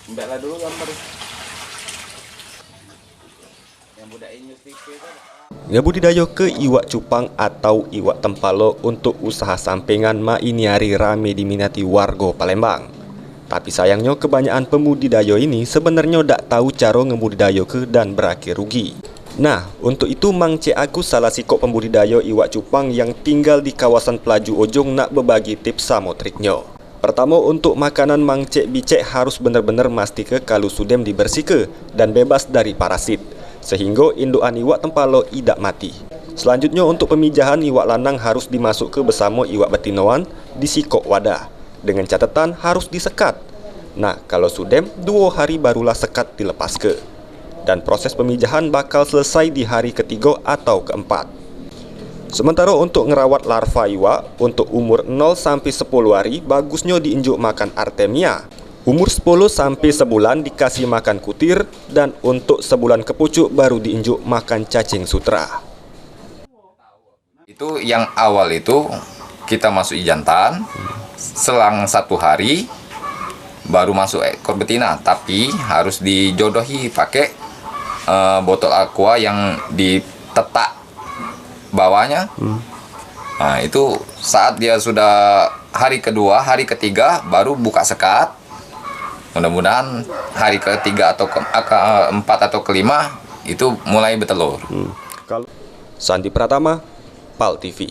Mbaklah dulu gambar. Yang budak ini Ngebudidayo ke iwak cupang atau iwak tempalo untuk usaha sampingan ini hari rame diminati warga Palembang. Tapi sayangnya kebanyakan pembudidayo ini sebenarnya tak tahu cara ngebudidayo ke dan berakhir rugi. Nah, untuk itu Mang Cik Agus salah sikok pembudidayo iwak cupang yang tinggal di kawasan Pelaju Ojong nak berbagi tips sama triknya. Pertama, untuk makanan Mang Cik Bicek harus benar-benar mesti ke kalau sudem dibersihkan dan bebas dari parasit, sehingga indukan iwak tempalo tidak mati. Selanjutnya, untuk pemijahan iwak lanang harus dimasuk ke bersama iwak betinoan di sikok wadah. Dengan catatan harus disekat. Nah, kalau sudem, 2 hari barulah sekat dilepas ke. Dan proses pemijahan bakal selesai di hari ketiga atau keempat. Sementara untuk ngerawat larva iwak, untuk umur 0-10 hari, bagusnya diinjuk makan Artemia. Umur 10-1 bulan dikasih makan kutir, dan untuk sebulan kepucuk baru diinjuk makan cacing sutra. Itu yang awal itu kita masuk jantan, selang 1 hari baru masuk ekor betina, tapi harus dijodohi pakai botol aqua yang ditetak bawahnya. Nah, itu saat dia sudah hari kedua, hari ketiga baru buka sekat. Mudah-mudahan hari ketiga atau keempat atau kelima itu mulai bertelur. Sandi Pratama, PAL TV.